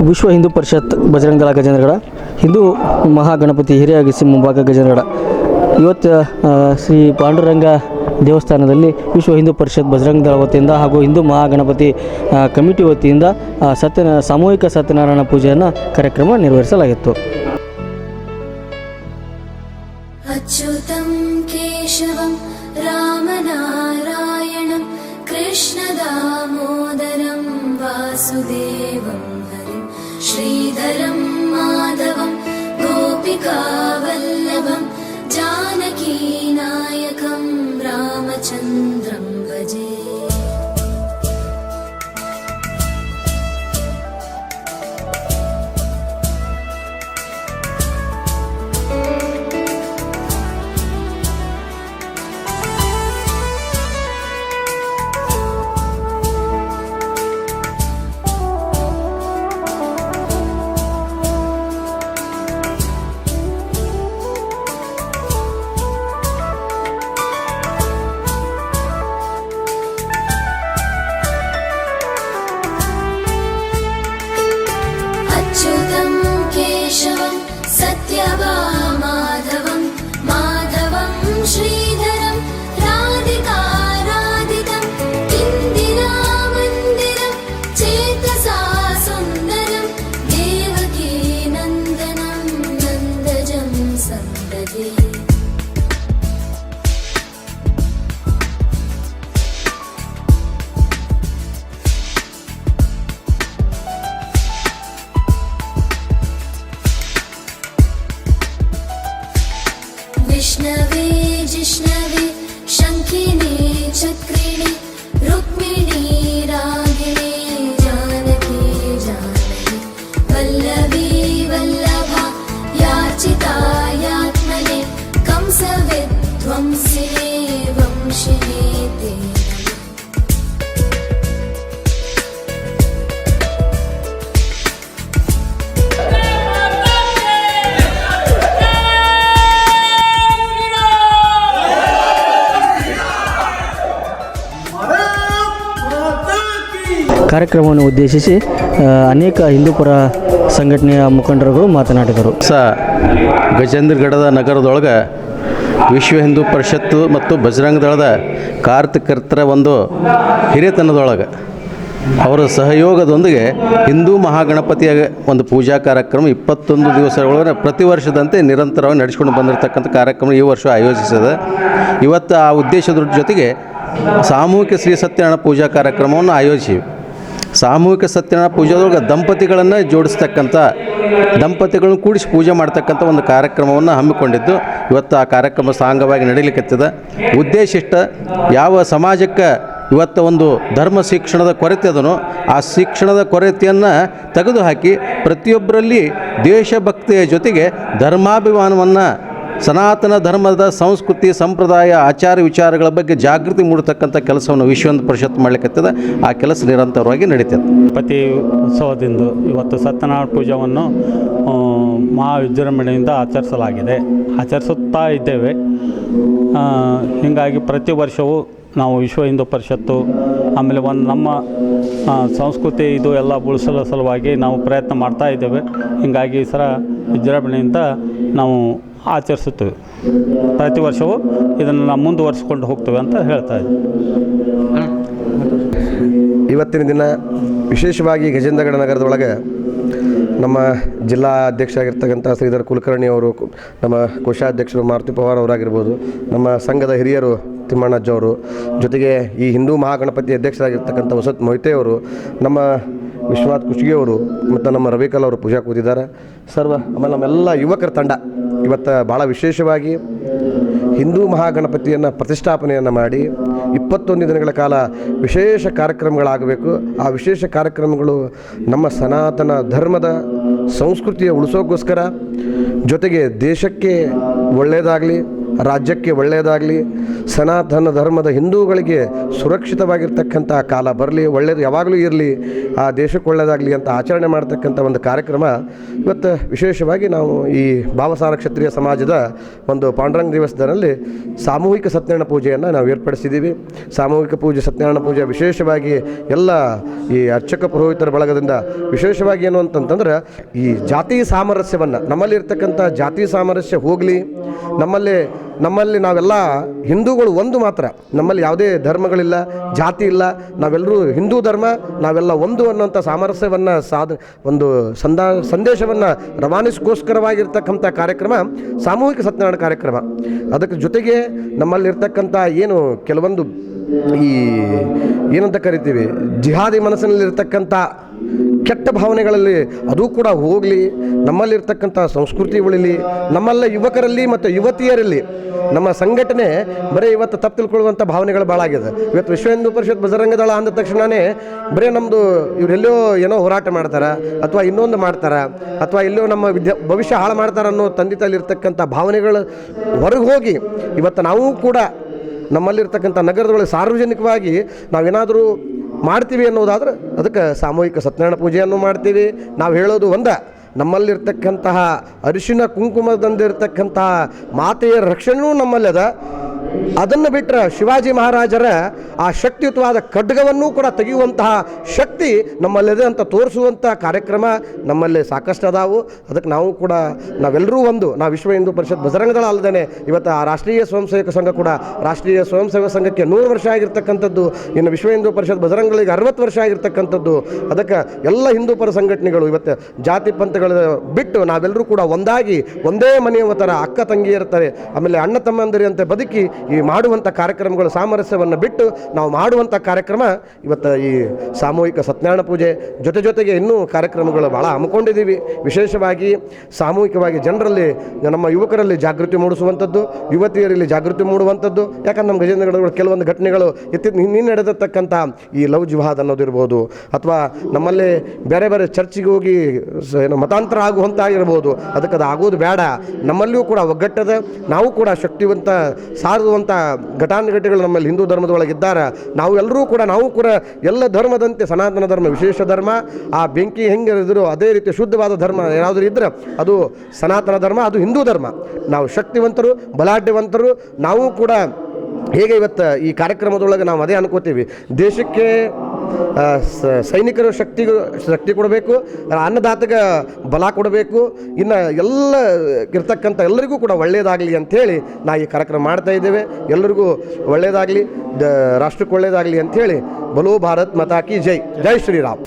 ವಿಶ್ವ ಹಿಂದೂ ಪರಿಷತ್ ಬಜರಂಗದಳ ಗಜೇಂದ್ರಗಡ ಹಿಂದೂ ಮಹಾಗಣಪತಿ ಹಿರಿಯಗಿಸಿ ಮುಂಭಾಗ ಗಜೇಂದ್ರಗಡ ಇವತ್ತು ಶ್ರೀ ಪಾಂಡುರಂಗ ದೇವಸ್ಥಾನದಲ್ಲಿ ವಿಶ್ವ ಹಿಂದೂ ಪರಿಷತ್ ಬಜರಂಗದಳ ವತಿಯಿಂದ ಹಾಗೂ ಹಿಂದೂ ಮಹಾಗಣಪತಿ ಕಮಿಟಿ ವತಿಯಿಂದ ಸಾಮೂಹಿಕ ಸತ್ಯನಾರಾಯಣ ಪೂಜೆಯನ್ನು ಕಾರ್ಯಕ್ರಮ ನಿರ್ವಹಿಸಲಾಗಿತ್ತು. ಅಚ್ಯುತಂ ಕೇಶವಂ ರಾಮನಾರಾಯಣಂ ಕೃಷ್ಣ ದಾಮೋದರಂ ವಾಸುದೇವಂ ಹರಿಂ ಶ್ರೀಧರಂ ಮಾಧವಂ ಗೋಪಿಕಾವಲ್ಲಭಂ ಜಾನಕೀ ನಾಯಕಂ ರಾಮಚಂದ್ರಂ ಭಜೆ. अच्युतं केशवं सत्यभामाधवं माधवं श्रीधरं राधिकाराधितं इन्दिरामन्दिरं चेतसा सुन्दरं देवकी नन्दनं नन्दजं सन्दधे. विष्णवे जिष्णवे शङ्खिने चक्रिणे रुक्मिणी रागिणे जानकी जानकी वल्लभी वल्लभा याचितायात्मने कंसविध्वंसिने वंशिने ते. ಕಾರ್ಯಕ್ರಮವನ್ನು ಉದ್ದೇಶಿಸಿ ಅನೇಕ ಹಿಂದೂಪರ ಸಂಘಟನೆಯ ಮುಖಂಡರುಗಳು ಮಾತನಾಡಿದರು. ಗಜೇಂದ್ರಗಡದ ನಗರದೊಳಗೆ ವಿಶ್ವ ಹಿಂದೂ ಪರಿಷತ್ತು ಮತ್ತು ಬಜರಂಗದಳದ ಕಾರ್ಯಕರ್ತರ ಒಂದು ಹಿರಿಯತನದೊಳಗೆ ಅವರ ಸಹಯೋಗದೊಂದಿಗೆ ಹಿಂದೂ ಮಹಾಗಣಪತಿಯ ಒಂದು ಪೂಜಾ ಕಾರ್ಯಕ್ರಮ 21 ದಿವಸಗಳೊಳಗೆ ಪ್ರತಿ ವರ್ಷದಂತೆ ನಿರಂತರವಾಗಿ ನಡೆಸಿಕೊಂಡು ಬಂದಿರತಕ್ಕಂಥ ಕಾರ್ಯಕ್ರಮ ಈ ವರ್ಷ ಆಯೋಜಿಸಿದೆ. ಇವತ್ತು ಆ ಉದ್ದೇಶದ ಜೊತೆಗೆ ಸಾಮೂಹಿಕ ಶ್ರೀ ಸತ್ಯನಾರಾಯಣ ಪೂಜಾ ಕಾರ್ಯಕ್ರಮವನ್ನು ಆಯೋಜಿಸಿ ಸಾಮೂಹಿಕ ಸತ್ಯನಾರಾಯಣ ಪೂಜೆದೊಳಗೆ ದಂಪತಿಗಳನ್ನು ಜೋಡಿಸ್ತಕ್ಕಂಥ ದಂಪತಿಗಳನ್ನು ಕೂಡಿಸಿ ಪೂಜೆ ಮಾಡ್ತಕ್ಕಂಥ ಒಂದು ಕಾರ್ಯಕ್ರಮವನ್ನು ಹಮ್ಮಿಕೊಂಡಿದ್ದು ಇವತ್ತು ಆ ಕಾರ್ಯಕ್ರಮ ಸಾಂಗವಾಗಿ ನಡೀಲಿಕ್ಕತ್ತಿದೆ. ಉದ್ದೇಶ ಇಷ್ಟ, ಯಾವ ಸಮಾಜಕ್ಕೆ ಇವತ್ತು ಒಂದು ಧರ್ಮ ಶಿಕ್ಷಣದ ಕೊರತೆ ಅದನೋ ಆ ಶಿಕ್ಷಣದ ಕೊರತೆಯನ್ನು ತೆಗೆದುಹಾಕಿ ಪ್ರತಿಯೊಬ್ಬರಲ್ಲಿ ದೇಶಭಕ್ತಿಯ ಜೊತೆಗೆ ಧರ್ಮಾಭಿಮಾನವನ್ನು ಸನಾತನ ಧರ್ಮದ ಸಂಸ್ಕೃತಿ ಸಂಪ್ರದಾಯ ಆಚಾರ ವಿಚಾರಗಳ ಬಗ್ಗೆ ಜಾಗೃತಿ ಮೂಡತಕ್ಕಂಥ ಕೆಲಸವನ್ನು ವಿಶ್ವ ಹಿಂದೂ ಪರಿಷತ್ ಮಾಡಲಿಕ್ಕತ್ತದೆ. ಆ ಕೆಲಸ ನಿರಂತರವಾಗಿ ನಡೀತದೆ. ಗಣಪತಿ ಉತ್ಸವದಿಂದ ಇವತ್ತು ಸತ್ಯನಾರಾಯಣ ಪೂಜೆಯನ್ನು ಮಹಾ ವಿಜೃಂಭಣೆಯಿಂದ ಆಚರಿಸುತ್ತಾ ಇದ್ದೇವೆ. ಹೀಗಾಗಿ ಪ್ರತಿ ವರ್ಷವೂ ನಾವು ವಿಶ್ವ ಹಿಂದೂ ಪರಿಷತ್ತು ಆಮೇಲೆ ನಮ್ಮ ಸಂಸ್ಕೃತಿ ಇದು ಎಲ್ಲ ಉಳಿಸಲು ಸಲುವಾಗಿ ನಾವು ಪ್ರಯತ್ನ ಮಾಡ್ತಾ ಇದ್ದೇವೆ. ಹೀಗಾಗಿ ಈ ಸಲ ವಿಜೃಂಭಣೆಯಿಂದ ನಾವು ಆಚರಿಸುತ್ತೇವೆ. ಪ್ರತಿ ವರ್ಷವೂ ಇದನ್ನು ನಾವು ಮುಂದುವರಿಸಿಕೊಂಡು ಹೋಗ್ತೇವೆ ಅಂತ ಹೇಳ್ತಾ ಇದ್ದೀವಿ. ಇವತ್ತಿನ ದಿನ ವಿಶೇಷವಾಗಿ ಗಜೇಂದ್ರಗಡ ನಗರದೊಳಗೆ ನಮ್ಮ ಜಿಲ್ಲಾ ಅಧ್ಯಕ್ಷ ಆಗಿರ್ತಕ್ಕಂಥ ಶ್ರೀಧರ್ ಕುಲಕರ್ಣಿ ಅವರು, ನಮ್ಮ ಕೋಶಾಧ್ಯಕ್ಷರು ಮಾರುತಿ ಪವಾರ್ ಅವರಾಗಿರ್ಬೋದು, ನಮ್ಮ ಸಂಘದ ಹಿರಿಯರು ತಿಮ್ಮಣ್ಣಜ್ಜ ಅವರು, ಜೊತೆಗೆ ಈ ಹಿಂದೂ ಮಹಾಗಣಪತಿ ಅಧ್ಯಕ್ಷರಾಗಿರ್ತಕ್ಕಂಥ ವಸತ್ ಮೊಯ್ತೆ ಅವರು, ನಮ್ಮ ವಿಶ್ವನಾಥ್ ಕುಷ್ಟಗಿ ಅವರು ಮತ್ತು ನಮ್ಮ ರವಿಕಲ್ ಅವರು ಪೂಜಾ ಕೂತಿದ್ದಾರೆ. ಆಮೇಲೆ ನಮ್ಮೆಲ್ಲ ಯುವಕರ ತಂಡ ಇವತ್ತು ಭಾಳ ವಿಶೇಷವಾಗಿ ಹಿಂದೂ ಮಹಾಗಣಪತಿಯನ್ನು ಪ್ರತಿಷ್ಠಾಪನೆಯನ್ನು ಮಾಡಿ 21 ದಿನಗಳ ಕಾಲ ವಿಶೇಷ ಕಾರ್ಯಕ್ರಮಗಳಾಗಬೇಕು. ಆ ವಿಶೇಷ ಕಾರ್ಯಕ್ರಮಗಳು ನಮ್ಮ ಸನಾತನ ಧರ್ಮದ ಸಂಸ್ಕೃತಿಯ ಉಳಿಸೋಕ್ಕೋಸ್ಕರ, ಜೊತೆಗೆ ದೇಶಕ್ಕೆ ಒಳ್ಳೆಯದಾಗಲಿ, ರಾಜ್ಯಕ್ಕೆ ಒಳ್ಳೆಯದಾಗಲಿ, ಸನಾತನ ಧರ್ಮದ ಹಿಂದೂಗಳಿಗೆ ಸುರಕ್ಷಿತವಾಗಿರ್ತಕ್ಕಂಥ ಕಾಲ ಬರಲಿ, ಒಳ್ಳೆಯದು ಯಾವಾಗಲೂ ಇರಲಿ, ಆ ದೇಶಕ್ಕೆ ಒಳ್ಳೆಯದಾಗಲಿ ಅಂತ ಆಚರಣೆ ಮಾಡ್ತಕ್ಕಂಥ ಒಂದು ಕಾರ್ಯಕ್ರಮ ಇವತ್ತು ವಿಶೇಷವಾಗಿ ನಾವು ಈ ಭಾವಸಾರ ಕ್ಷತ್ರಿಯ ಸಮಾಜದ ಒಂದು ಪಾಂಡುರಂಗ ದಿವಸದಲ್ಲಿ ಸಾಮೂಹಿಕ ಸತ್ಯನಾರಾಯಣ ಪೂಜೆಯನ್ನು ನಾವು ಏರ್ಪಡಿಸಿದ್ದೀವಿ. ಸಾಮೂಹಿಕ ಪೂಜೆ, ಸತ್ಯನಾರಾಯಣ ಪೂಜೆ ವಿಶೇಷವಾಗಿ ಎಲ್ಲ ಈ ಅರ್ಚಕ ಪುರೋಹಿತರ ಬಳಗದಿಂದ ವಿಶೇಷವಾಗಿ ಏನು ಅಂತಂತಂದ್ರೆ ಈ ಜಾತಿ ಸಾಮರಸ್ಯವನ್ನು, ನಮ್ಮಲ್ಲಿ ಇರ್ತಕ್ಕಂಥ ಜಾತಿ ಸಾಮರಸ್ಯ ಹೋಗಲಿ, ನಮ್ಮಲ್ಲಿ ನಾವೆಲ್ಲ ಹಿಂದೂಗಳು ಒಂದು ಮಾತ್ರ, ನಮ್ಮಲ್ಲಿ ಯಾವುದೇ ಧರ್ಮಗಳಿಲ್ಲ, ಜಾತಿ ಇಲ್ಲ, ನಾವೆಲ್ಲರೂ ಹಿಂದೂ ಧರ್ಮ, ನಾವೆಲ್ಲ ಒಂದು ಅನ್ನೋಂಥ ಸಾಮರಸ್ಯವನ್ನು ಒಂದು ಸಂದೇಶವನ್ನು ರವಾನಿಸ್ಗೋಸ್ಕರವಾಗಿರ್ತಕ್ಕಂಥ ಕಾರ್ಯಕ್ರಮ ಸಾಮೂಹಿಕ ಸತ್ಯನಾರಾಯಣ ಕಾರ್ಯಕ್ರಮ. ಅದಕ್ಕೆ ಜೊತೆಗೆ ನಮ್ಮಲ್ಲಿರ್ತಕ್ಕಂಥ ಏನು ಕೆಲವೊಂದು ಈ ಏನಂತ ಕರಿತೀವಿ ಜಿಹಾದಿ ಮನಸ್ಸಿನಲ್ಲಿರ್ತಕ್ಕಂಥ ಕೆಟ್ಟ ಭಾವನೆಗಳಲ್ಲಿ ಅದು ಕೂಡ ಹೋಗಲಿ, ನಮ್ಮಲ್ಲಿರ್ತಕ್ಕಂಥ ಸಂಸ್ಕೃತಿ ಉಳಿಲಿ, ನಮ್ಮಲ್ಲ ಯುವಕರಲ್ಲಿ ಮತ್ತು ಯುವತಿಯರಲ್ಲಿ ನಮ್ಮ ಸಂಘಟನೆ ಬರೀ ಇವತ್ತು ತಪ್ಪು ತಿಳ್ಕೊಳ್ಳುವಂಥ ಭಾವನೆಗಳು ಭಾಳ ಆಗಿದೆ. ಇವತ್ತು ವಿಶ್ವ ಹಿಂದೂ ಪರಿಷತ್ ಬಜರಂಗ ದಳ ಅಂದ ತಕ್ಷಣವೇ ಬರೀ ನಮ್ಮದು ಇವರೆಲ್ಲೋ ಏನೋ ಹೋರಾಟ ಮಾಡ್ತಾರೆ ಅಥವಾ ಇನ್ನೊಂದು ಮಾಡ್ತಾರೆ ಅಥವಾ ಎಲ್ಲೋ ನಮ್ಮ ಭವಿಷ್ಯ ಹಾಳು ಮಾಡ್ತಾರೆ ಅನ್ನೋ ತಂದೆ ತಾಯಿಲಿರ್ತಕ್ಕಂಥ ಭಾವನೆಗಳು ಹೊರಗೆ ಹೋಗಿ ಇವತ್ತು ನಾವು ಕೂಡ ನಮ್ಮಲ್ಲಿರ್ತಕ್ಕಂಥ ನಗರದೊಳಗೆ ಸಾರ್ವಜನಿಕವಾಗಿ ನಾವೇನಾದರೂ ಮಾಡ್ತೀವಿ ಅನ್ನೋದಾದ್ರೆ ಅದಕ್ಕೆ ಸಾಮೂಹಿಕ ಸತ್ಯನಾರಾಯಣ ಪೂಜೆಯನ್ನು ಮಾಡ್ತೀವಿ. ನಾವು ಹೇಳೋದು ನಮ್ಮಲ್ಲಿರ್ತಕ್ಕಂತಹ ಅರಿಶಿನ ಕುಂಕುಮದಂದಿರ್ತಕ್ಕಂತಹ ಮಾತೆಯ ರಕ್ಷಣೆಯೂ ನಮ್ಮಲ್ಲದ. ಅದನ್ನು ಬಿಟ್ಟರೆ ಶಿವಾಜಿ ಮಹಾರಾಜರ ಆ ಶಕ್ತಿಯುತವಾದ ಖಡ್ಗವನ್ನು ಕೂಡ ತೆಗೆಯುವಂತಹ ಶಕ್ತಿ ನಮ್ಮಲ್ಲಿದೆ ಅಂತ ತೋರಿಸುವಂಥ ಕಾರ್ಯಕ್ರಮ ನಮ್ಮಲ್ಲಿ ಸಾಕಷ್ಟು ಅದಾವು. ಅದಕ್ಕೆ ನಾವೆಲ್ಲರೂ ನಾವು ವಿಶ್ವ ಹಿಂದೂ ಪರಿಷತ್ ಬಜರಂಗ ದಳ ಅಲ್ಲದೇ ಇವತ್ತು ಆ ರಾಷ್ಟ್ರೀಯ ಸ್ವಯಂ ಸೇವಕ ಸಂಘ ಕೂಡ ರಾಷ್ಟ್ರೀಯ ಸ್ವಯಂ ಸೇವಕ ಸಂಘಕ್ಕೆ 100 ವರ್ಷ ಆಗಿರ್ತಕ್ಕಂಥದ್ದು, ಇನ್ನು ವಿಶ್ವ ಹಿಂದೂ ಪರಿಷತ್ ಬಜರಂಗಗಳಿಗೆ 60 ವರ್ಷ ಆಗಿರ್ತಕ್ಕಂಥದ್ದು. ಅದಕ್ಕೆ ಎಲ್ಲ ಹಿಂದೂ ಪರ ಸಂಘಟನೆಗಳು ಇವತ್ತು ಜಾತಿ ಪಂಥಗಳು ಬಿಟ್ಟು ನಾವೆಲ್ಲರೂ ಕೂಡ ಒಂದಾಗಿ ಒಂದೇ ಮನೆಯ ಥರ ಅಕ್ಕ ತಂಗಿಯರ್ತಾರೆ, ಆಮೇಲೆ ಅಣ್ಣ ತಮ್ಮಂದಿರಂತೆ ಬದುಕಿ ಈ ಮಾಡುವಂಥ ಕಾರ್ಯಕ್ರಮಗಳು ಸಾಮರಸ್ಯವನ್ನು ಬಿಟ್ಟು ನಾವು ಮಾಡುವಂಥ ಕಾರ್ಯಕ್ರಮ ಇವತ್ತು ಈ ಸಾಮೂಹಿಕ ಸತ್ಯನಾರಾಯಣ ಪೂಜೆ. ಜೊತೆಗೆ ಇನ್ನೂ ಕಾರ್ಯಕ್ರಮಗಳು ಭಾಳ ಹಮ್ಮಿಕೊಂಡಿದ್ದೀವಿ. ವಿಶೇಷವಾಗಿ ಸಾಮೂಹಿಕವಾಗಿ ಜನರಲ್ಲಿ, ನಮ್ಮ ಯುವಕರಲ್ಲಿ ಜಾಗೃತಿ ಮೂಡಿಸುವಂಥದ್ದು, ಯುವತಿಯರಲ್ಲಿ ಜಾಗೃತಿ ಮೂಡುವಂಥದ್ದು. ಯಾಕಂದ್ರೆ ನಮ್ಮ ಗಜೇಂದ್ರಗಡಗಳು ಕೆಲವೊಂದು ಘಟನೆಗಳು ನಿನ್ನೆ ನಡೆದಿರ್ತಕ್ಕಂಥ ಈ ಲವ್ ಜಿಹಾದ್ ಅನ್ನೋದಿರ್ಬೋದು, ಅಥವಾ ನಮ್ಮಲ್ಲಿ ಬೇರೆ ಬೇರೆ ಚರ್ಚಿಗೆ ಹೋಗಿ ಮತಾಂತರ ಆಗುವಂತಾಗಿರ್ಬೋದು. ಅದಕ್ಕೆ ಅದು ಆಗೋದು ಬೇಡ. ನಮ್ಮಲ್ಲಿಯೂ ಕೂಡ ಒಗ್ಗಟ್ಟದ, ನಾವು ಕೂಡ ಶಕ್ತಿವಂತ ಸಾರುವಂಥ ಘಟಾನುಘಟಿಗಳು ನಮ್ಮಲ್ಲಿ ಹಿಂದೂ ಧರ್ಮದೊಳಗಿದ್ದಾರೆ. ನಾವು ಕೂಡ ಎಲ್ಲ ಧರ್ಮದಂತೆ ಸನಾತನ ಧರ್ಮ ವಿಶೇಷ ಧರ್ಮ. ಆ ಬೆಂಕಿ ಹೆಂಗೆ ಇದ್ರೂ ಅದೇ ರೀತಿ ಶುದ್ಧವಾದ ಧರ್ಮ ಏನಾದರೂ ಇದ್ದರೆ ಅದು ಸನಾತನ ಧರ್ಮ, ಅದು ಹಿಂದೂ ಧರ್ಮ. ನಾವು ಶಕ್ತಿವಂತರು, ಬಲಾಢ್ಯವಂತರು. ನಾವು ಕೂಡ ಹೇಗೆ ಇವತ್ತು ಈ ಕಾರ್ಯಕ್ರಮದೊಳಗೆ ನಾವು ಅದೇ ಅನ್ಕೋತೀವಿ, ದೇಶಕ್ಕೆ ಸೈನಿಕರು ಶಕ್ತಿ ಕೊಡಬೇಕು, ಅನ್ನದಾತಗೆ ಬಲ ಕೊಡಬೇಕು, ಇನ್ನು ಎಲ್ಲ ಇರ್ತಕ್ಕಂಥ ಎಲ್ಲರಿಗೂ ಕೂಡ ಒಳ್ಳೆಯದಾಗಲಿ ಅಂಥೇಳಿ ಈ ಕಾರ್ಯಕ್ರಮ ಮಾಡ್ತಾ ಇದ್ದೇವೆ. ಎಲ್ಲರಿಗೂ ಒಳ್ಳೆಯದಾಗಲಿ, ರಾಷ್ಟ್ರಕ್ಕೆ ಒಳ್ಳೆಯದಾಗಲಿ ಅಂಥೇಳಿ ಬಲೋ ಭಾರತ್ ಮಾತಾ ಕಿ ಜೈ, ಜೈ ಶ್ರೀರಾಮ್.